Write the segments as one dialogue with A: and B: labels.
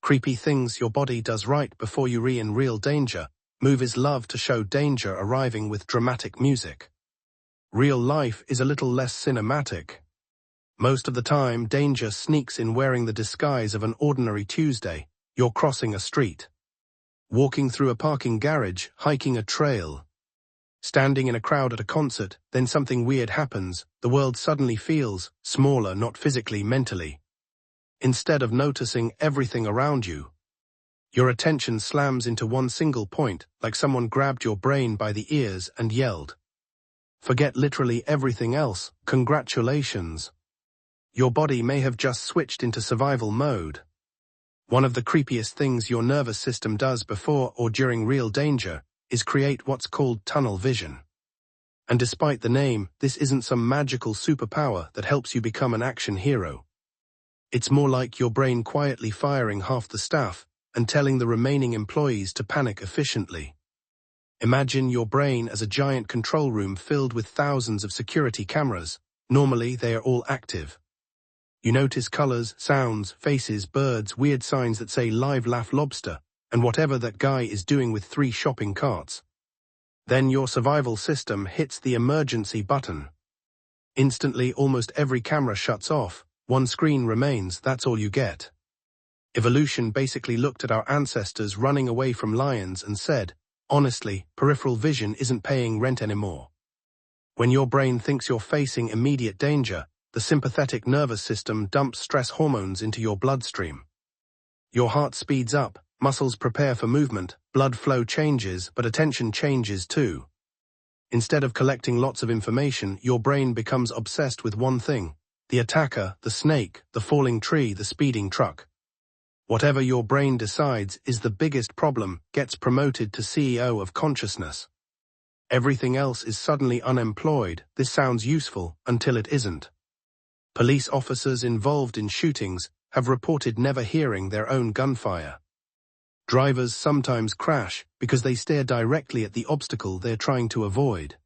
A: Creepy things your body does right before you're in real danger. Movies love to show danger arriving with dramatic music. Real life is a little less cinematic. Most of the time, danger sneaks in wearing the disguise of an ordinary Tuesday. You're crossing a street, walking through a parking garage, hiking a trail, standing in a crowd at a concert, then something weird happens. The world suddenly feels smaller, not physically, mentally. Instead of noticing everything around you, your attention slams into one single point, like someone grabbed your brain by the ears and yelled, "Forget literally everything else, congratulations." Your body may have just switched into survival mode. One of the creepiest things your nervous system does before or during real danger is create what's called tunnel vision. And despite the name, this isn't some magical superpower that helps you become an action hero. It's more like your brain quietly firing half the staff and telling the remaining employees to panic efficiently. Imagine your brain as a giant control room filled with thousands of security cameras. Normally, they are all active. You notice colors, sounds, faces, birds, weird signs that say "live laugh lobster," and whatever that guy is doing with 3 shopping carts. Then your survival system hits the emergency button. Instantly, almost every camera shuts off. One screen remains. That's all you get. Evolution basically looked at our ancestors running away from lions and said, honestly, peripheral vision isn't paying rent anymore. When your brain thinks you're facing immediate danger, the sympathetic nervous system dumps stress hormones into your bloodstream. Your heart speeds up, muscles prepare for movement, blood flow changes, but attention changes too. Instead of collecting lots of information, your brain becomes obsessed with one thing: the attacker, the snake, the falling tree, the speeding truck. Whatever your brain decides is the biggest problem gets promoted to CEO of consciousness. Everything else is suddenly unemployed. This sounds useful until it isn't. Police officers involved in shootings have reported never hearing their own gunfire. Drivers sometimes crash because they stare directly at the obstacle they're trying to avoid.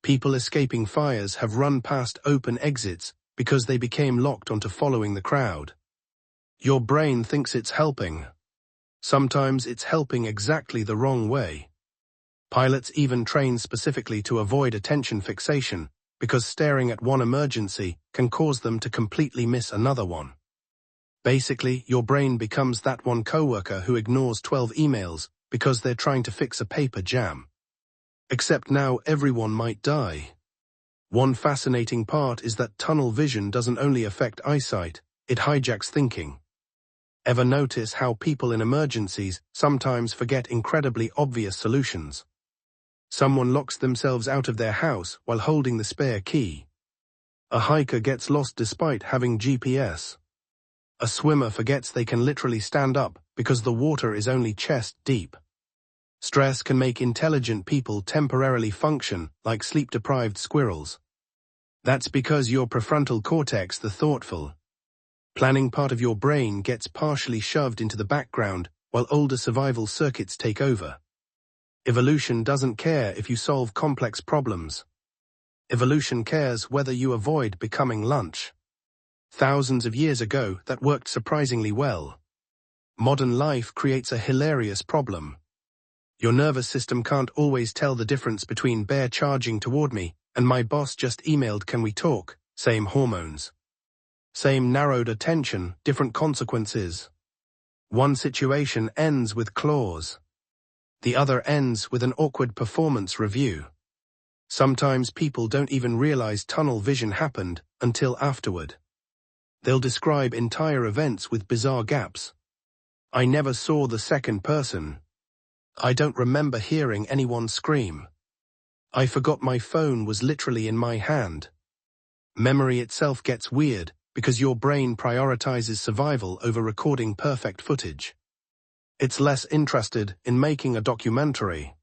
A: People escaping fires have run past open exits because they became locked onto following the crowd. Your brain thinks it's helping. Sometimes it's helping exactly the wrong way. Pilots even train specifically to avoid attention fixation, because staring at one emergency can cause them to completely miss another one. Basically, your brain becomes that one coworker who ignores 12 emails because they're trying to fix a paper jam. Except now everyone might die. One fascinating part is that tunnel vision doesn't only affect eyesight, it hijacks thinking. Ever notice how people in emergencies sometimes forget incredibly obvious solutions? Someone locks themselves out of their house while holding the spare key. A hiker gets lost despite having GPS. A swimmer forgets they can literally stand up because the water is only chest deep. Stress can make intelligent people temporarily function like sleep-deprived squirrels. That's because your prefrontal cortex, the thoughtful, planning part of your brain, gets partially shoved into the background while older survival circuits take over. Evolution doesn't care if you solve complex problems. Evolution cares whether you avoid becoming lunch. Thousands of years ago, that worked surprisingly well. Modern life creates a hilarious problem. Your nervous system can't always tell the difference between bear charging toward me and my boss just emailed, "Can we talk?" Same hormones. Same narrowed attention, different consequences. One situation ends with claws. The other ends with an awkward performance review. Sometimes people don't even realize tunnel vision happened until afterward. They'll describe entire events with bizarre gaps. I never saw the second person. I don't remember hearing anyone scream. I forgot my phone was literally in my hand. Memory itself gets weird because your brain prioritizes survival over recording perfect footage. It's less interested in making a documentary.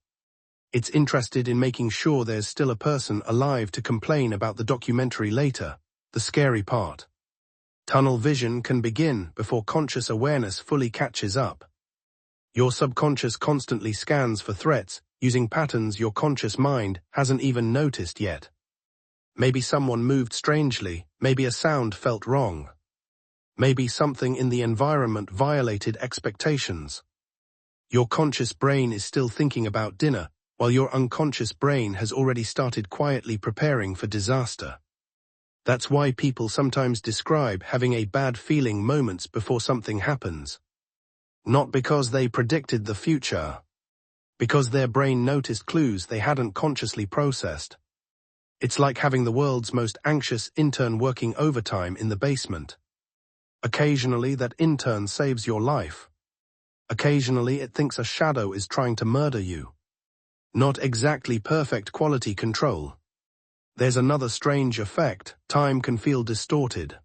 A: It's interested in making sure there's still a person alive to complain about the documentary later. The scary part. Tunnel vision can begin before conscious awareness fully catches up. Your subconscious constantly scans for threats, using patterns your conscious mind hasn't even noticed yet. Maybe someone moved strangely, maybe a sound felt wrong. Maybe something in the environment violated expectations. Your conscious brain is still thinking about dinner, while your unconscious brain has already started quietly preparing for disaster. That's why people sometimes describe having a bad feeling moments before something happens. Not because they predicted the future, because their brain noticed clues they hadn't consciously processed. It's like having the world's most anxious intern working overtime in the basement. Occasionally that intern saves your life. Occasionally it thinks a shadow is trying to murder you. Not exactly perfect quality control. There's another strange effect: time can feel distorted.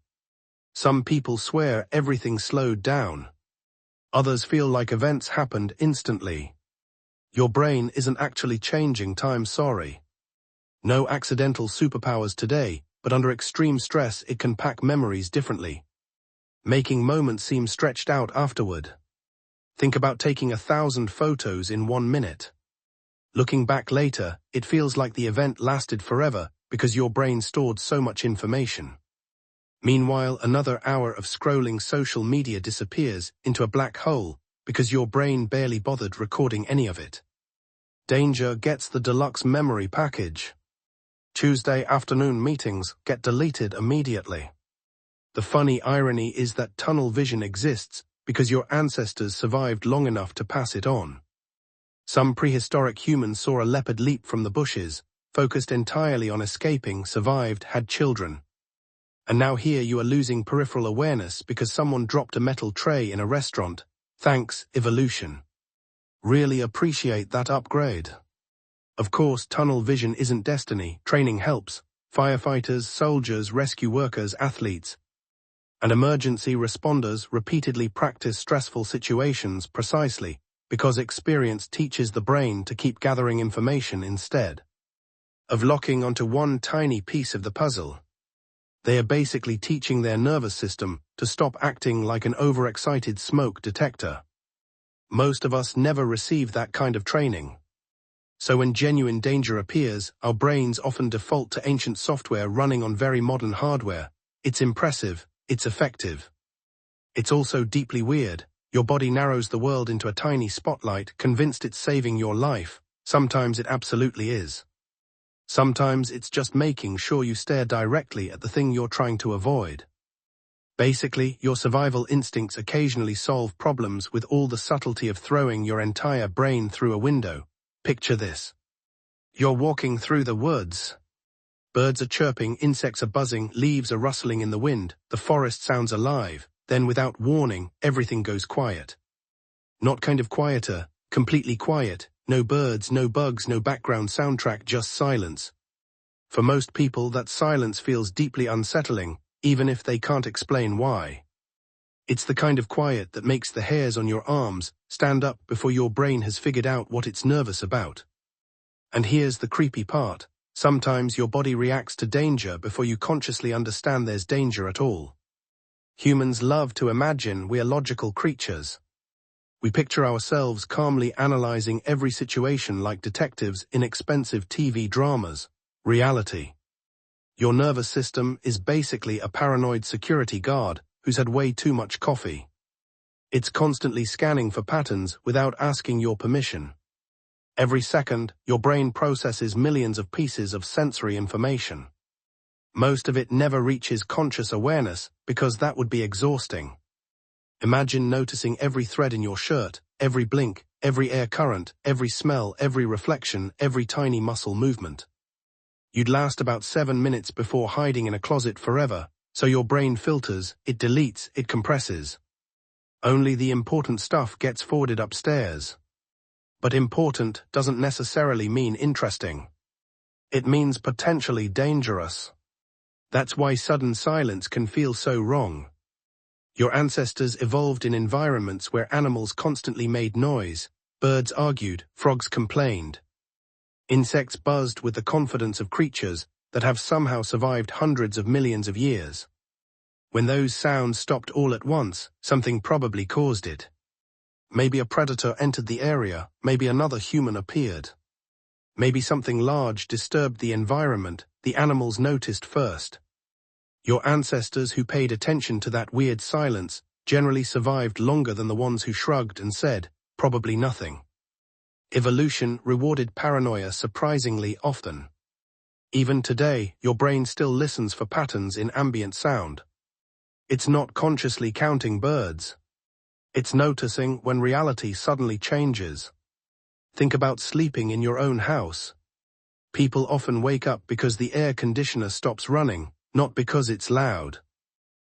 A: Some people swear everything slowed down. Others feel like events happened instantly. Your brain isn't actually changing time, sorry. No accidental superpowers today, but under extreme stress it can pack memories differently, making moments seem stretched out afterward. Think about taking 1,000 photos in 1 minute. Looking back later, it feels like the event lasted forever because your brain stored so much information. Meanwhile, another hour of scrolling social media disappears into a black hole because your brain barely bothered recording any of it. Danger gets the deluxe memory package. Tuesday afternoon meetings get deleted immediately. The funny irony is that tunnel vision exists because your ancestors survived long enough to pass it on. Some prehistoric humans saw a leopard leap from the bushes, focused entirely on escaping, survived, had children. And now here you are losing peripheral awareness because someone dropped a metal tray in a restaurant. Thanks, evolution. Really appreciate that upgrade. Of course, tunnel vision isn't destiny. Training helps. Firefighters, soldiers, rescue workers, athletes, and emergency responders repeatedly practice stressful situations precisely because experience teaches the brain to keep gathering information instead of locking onto one tiny piece of the puzzle. They are basically teaching their nervous system to stop acting like an overexcited smoke detector. Most of us never receive that kind of training. So when genuine danger appears, our brains often default to ancient software running on very modern hardware. It's impressive, it's effective. It's also deeply weird. Your body narrows the world into a tiny spotlight, convinced it's saving your life. Sometimes it absolutely is. Sometimes it's just making sure you stare directly at the thing you're trying to avoid. Basically, your survival instincts occasionally solve problems with all the subtlety of throwing your entire brain through a window. Picture this. You're walking through the woods. Birds are chirping, insects are buzzing, leaves are rustling in the wind, the forest sounds alive. Then without warning, everything goes quiet. Not kind of quieter, completely quiet. No birds, no bugs, no background soundtrack, just silence. For most people, that silence feels deeply unsettling, even if they can't explain why. It's the kind of quiet that makes the hairs on your arms stand up before your brain has figured out what it's nervous about. And here's the creepy part. Sometimes your body reacts to danger before you consciously understand there's danger at all. Humans love to imagine we are logical creatures. We picture ourselves calmly analyzing every situation like detectives in expensive TV dramas. Reality. Your nervous system is basically a paranoid security guard who's had way too much coffee. It's constantly scanning for patterns without asking your permission. Every second, your brain processes millions of pieces of sensory information. Most of it never reaches conscious awareness because that would be exhausting. Imagine noticing every thread in your shirt, every blink, every air current, every smell, every reflection, every tiny muscle movement. You'd last about 7 minutes before hiding in a closet forever, so your brain filters, it deletes, it compresses. Only the important stuff gets forwarded upstairs. But important doesn't necessarily mean interesting. It means potentially dangerous. That's why sudden silence can feel so wrong. Your ancestors evolved in environments where animals constantly made noise, birds argued, frogs complained. Insects buzzed with the confidence of creatures that have somehow survived hundreds of millions of years. When those sounds stopped all at once, something probably caused it. Maybe a predator entered the area, maybe another human appeared. Maybe something large disturbed the environment the animals noticed first. Your ancestors who paid attention to that weird silence generally survived longer than the ones who shrugged and said, probably nothing. Evolution rewarded paranoia surprisingly often. Even today, your brain still listens for patterns in ambient sound. It's not consciously counting birds. It's noticing when reality suddenly changes. Think about sleeping in your own house. People often wake up because the air conditioner stops running, not because it's loud.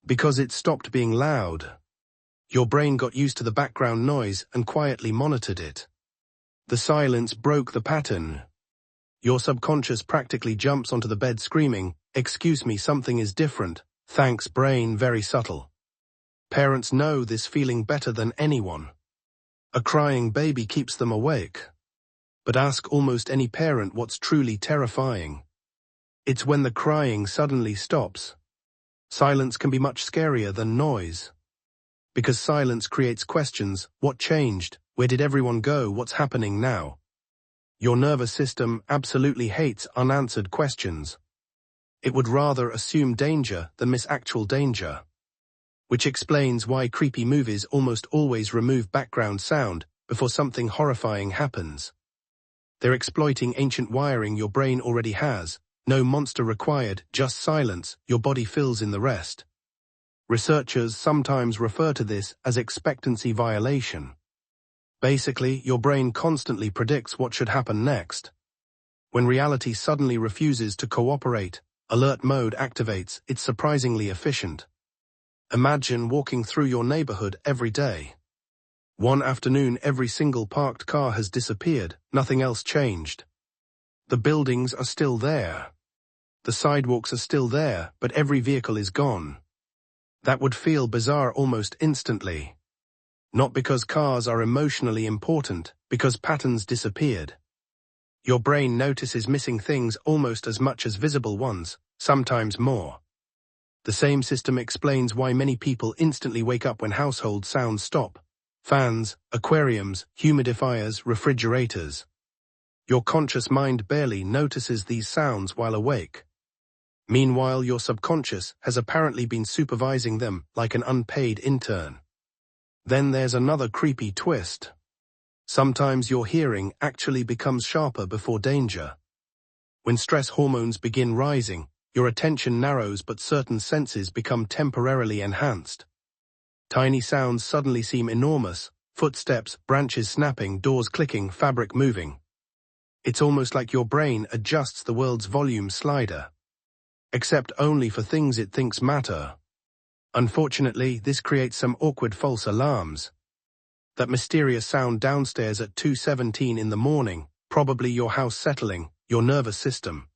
A: Because it stopped being loud. Your brain got used to the background noise and quietly monitored it. The silence broke the pattern. Your subconscious practically jumps onto the bed screaming, "Excuse me, something is different. Thanks, brain, very subtle." Parents know this feeling better than anyone. A crying baby keeps them awake. But ask almost any parent what's truly terrifying. It's when the crying suddenly stops. Silence can be much scarier than noise. Because silence creates questions: what changed? Where did everyone go? What's happening now? Your nervous system absolutely hates unanswered questions. It would rather assume danger than miss actual danger. Which explains why creepy movies almost always remove background sound before something horrifying happens. They're exploiting ancient wiring your brain already has. No monster required, just silence, your body fills in the rest. Researchers sometimes refer to this as expectancy violation. Basically, your brain constantly predicts what should happen next. When reality suddenly refuses to cooperate, alert mode activates. It's surprisingly efficient. Imagine walking through your neighborhood every day. One afternoon, every single parked car has disappeared, nothing else changed. The buildings are still there. The sidewalks are still there, but every vehicle is gone. That would feel bizarre almost instantly. Not because cars are emotionally important, because patterns disappeared. Your brain notices missing things almost as much as visible ones, sometimes more. The same system explains why many people instantly wake up when household sounds stop. Fans, aquariums, humidifiers, refrigerators. Your conscious mind barely notices these sounds while awake. Meanwhile, your subconscious has apparently been supervising them like an unpaid intern. Then there's another creepy twist. Sometimes your hearing actually becomes sharper before danger. When stress hormones begin rising, your attention narrows but certain senses become temporarily enhanced. Tiny sounds suddenly seem enormous: footsteps, branches snapping, doors clicking, fabric moving. It's almost like your brain adjusts the world's volume slider. Except only for things it thinks matter. Unfortunately, this creates some awkward false alarms. That mysterious sound downstairs at 2:17 in the morning, probably your house settling, your nervous system.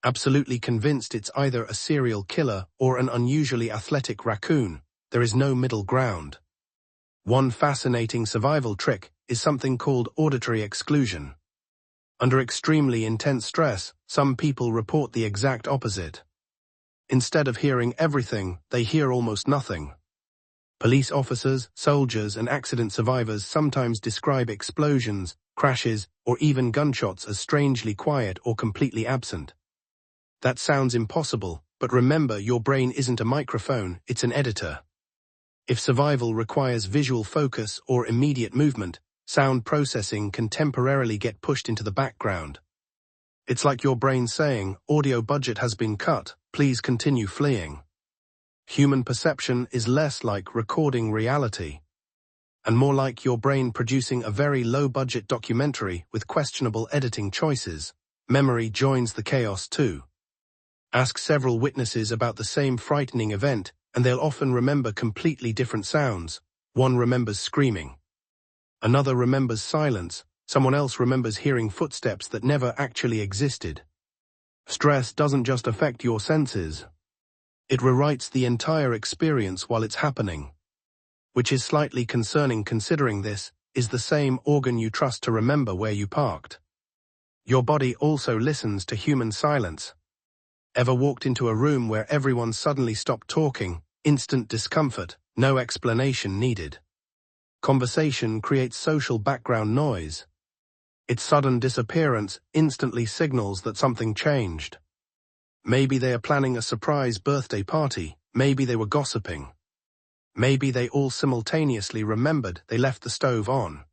A: Absolutely convinced it's either a serial killer or an unusually athletic raccoon. There is no middle ground. One fascinating survival trick is something called auditory exclusion. Under extremely intense stress, some people report the exact opposite. Instead of hearing everything, they hear almost nothing. Police officers, soldiers, and accident survivors sometimes describe explosions, crashes, or even gunshots as strangely quiet or completely absent. That sounds impossible, but remember, your brain isn't a microphone, it's an editor. If survival requires visual focus or immediate movement, sound processing can temporarily get pushed into the background. It's like your brain saying, audio budget has been cut, please continue fleeing. Human perception is less like recording reality, and more like your brain producing a very low-budget documentary with questionable editing choices. Memory joins the chaos too. Ask several witnesses about the same frightening event, and they'll often remember completely different sounds. One remembers screaming. Another remembers silence. Someone else remembers hearing footsteps that never actually existed. Stress doesn't just affect your senses. It rewrites the entire experience while it's happening. Which is slightly concerning considering this is the same organ you trust to remember where you parked. Your body also listens to human silence. Ever walked into a room where everyone suddenly stopped talking? Instant discomfort, no explanation needed. Conversation creates social background noise. Its sudden disappearance instantly signals that something changed. Maybe they are planning a surprise birthday party. Maybe they were gossiping. Maybe they all simultaneously remembered they left the stove on.